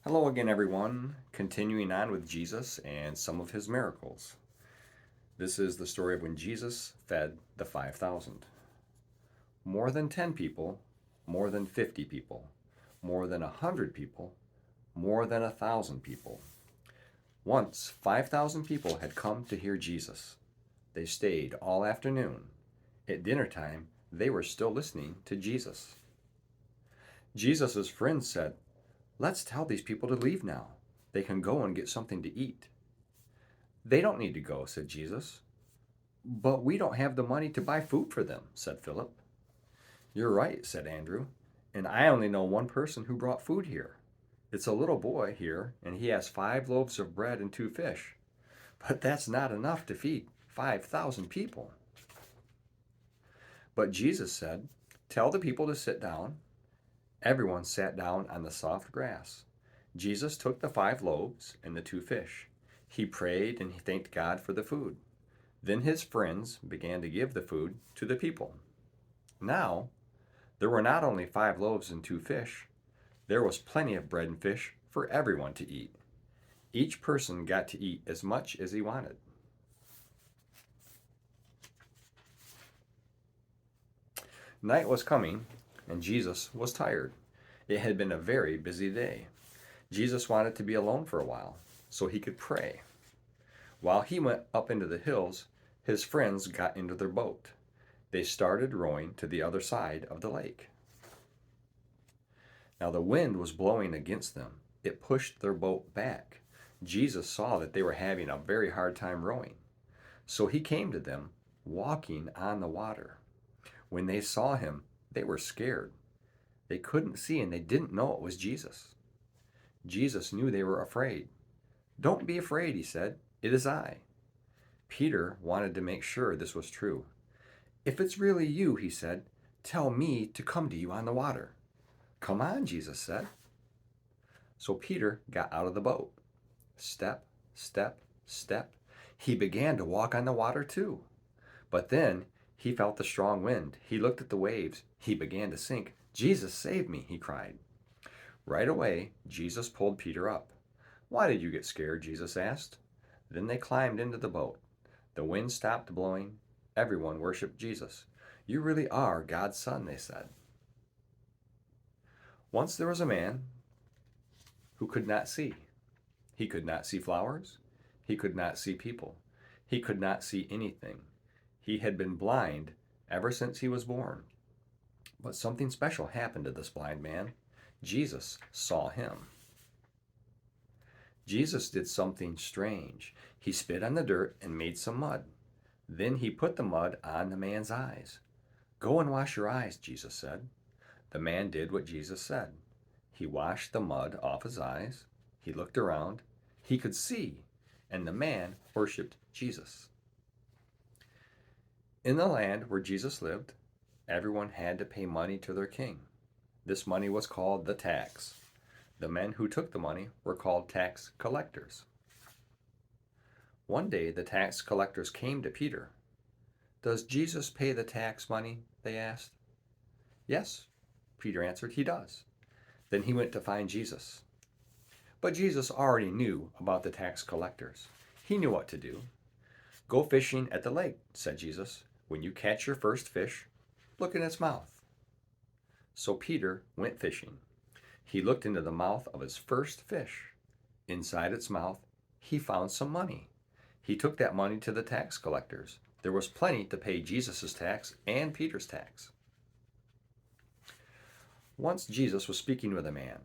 Hello again, everyone. Continuing on with Jesus and some of his miracles. This is the story of when Jesus fed the 5,000. More than 10 people, more than 50 people, more than 100 people, more than 1,000 people. Once, 5,000 people had come to hear Jesus. They stayed all afternoon. At dinner time, they were still listening to Jesus. Jesus' friends said, "Let's tell these people to leave now. They can go and get something to eat." "They don't need to go," said Jesus. "But we don't have the money to buy food for them," said Philip. "You're right," said Andrew. "And I only know one person who brought food here. It's a little boy here, and he has 5 loaves of bread and 2 fish. But that's not enough to feed 5,000 people." But Jesus said, "Tell the people to sit down." Everyone sat down on the soft grass. Jesus took the 5 loaves and the 2 fish. He prayed and he thanked God for the food. Then his friends began to give the food to the people. Now, there were not only 5 loaves and 2 fish, there was plenty of bread and fish for everyone to eat. Each person got to eat as much as he wanted. Night was coming, and Jesus was tired. It had been a very busy day. Jesus wanted to be alone for a while so he could pray. While he went up into the hills, his friends got into their boat. They started rowing to the other side of the lake. Now the wind was blowing against them. It pushed their boat back. Jesus saw that they were having a very hard time rowing. So he came to them, walking on the water. When they saw him, they were scared. They couldn't see and they didn't know it was Jesus. Jesus knew they were afraid. "Don't be afraid," he said. "It is I." Peter wanted to make sure this was true. "If it's really you," he said, "tell me to come to you on the water." "Come on," Jesus said. So Peter got out of the boat. Step, step, step. He began to walk on the water too. But then he felt the strong wind. He looked at the waves. He began to sink. "Jesus, save me," he cried. Right away, Jesus pulled Peter up. "Why did you get scared?" Jesus asked. Then they climbed into the boat. The wind stopped blowing. Everyone worshiped Jesus. "You really are God's son," they said. Once there was a man who could not see. He could not see flowers. He could not see people. He could not see anything. He had been blind ever since he was born. But something special happened to this blind man. Jesus saw him. Jesus did something strange. He spit on the dirt and made some mud. Then he put the mud on the man's eyes. "Go and wash your eyes," Jesus said. The man did what Jesus said. He washed the mud off his eyes. He looked around. He could see, and the man worshiped Jesus. In the land where Jesus lived, everyone had to pay money to their king. This money was called the tax. The men who took the money were called tax collectors. One day the tax collectors came to Peter. "Does Jesus pay the tax money?" they asked. "Yes," Peter answered, "he does." Then he went to find Jesus. But Jesus already knew about the tax collectors. He knew what to do. "Go fishing at the lake," said Jesus. "When you catch your first fish, look in its mouth." So Peter went fishing. He looked into the mouth of his first fish. Inside its mouth, he found some money. He took that money to the tax collectors. There was plenty to pay Jesus' tax and Peter's tax. Once Jesus was speaking with a man.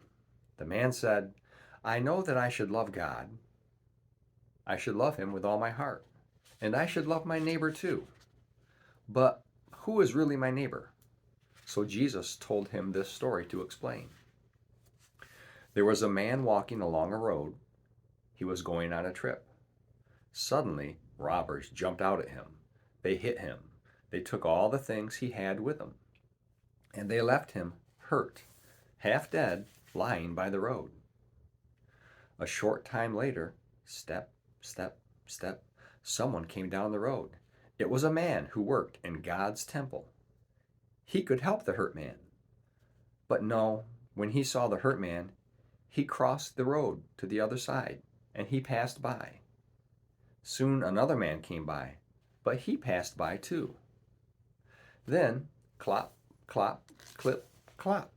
The man said, "I know that I should love God. I should love him with all my heart. And I should love my neighbor too. But who is really my neighbor?" So Jesus told him this story to explain. There was a man walking along a road. He was going on a trip. Suddenly, robbers jumped out at him. They hit him. They took all the things he had with him. And they left him hurt, half dead, lying by the road. A short time later, step, step, step, someone came down the road. It was a man who worked in God's temple. He could help the hurt man. But no, when he saw the hurt man, He crossed the road to the other side, and he passed by. Soon another man came by, but he passed by too. Then, clop, clop, clip, clop,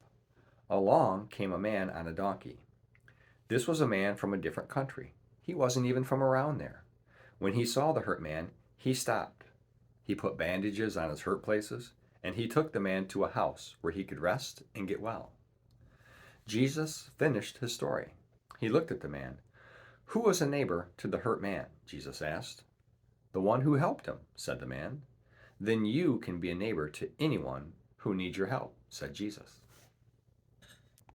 along came a man on a donkey. This was a man from a different country. He wasn't even from around there. When he saw the hurt man, he stopped. He put bandages on his hurt places, and he took the man to a house where he could rest and get well. Jesus finished his story. He looked at the man. "Who was a neighbor to the hurt man?" Jesus asked. "The one who helped him," said the man. "Then you can be a neighbor to anyone who needs your help," said Jesus.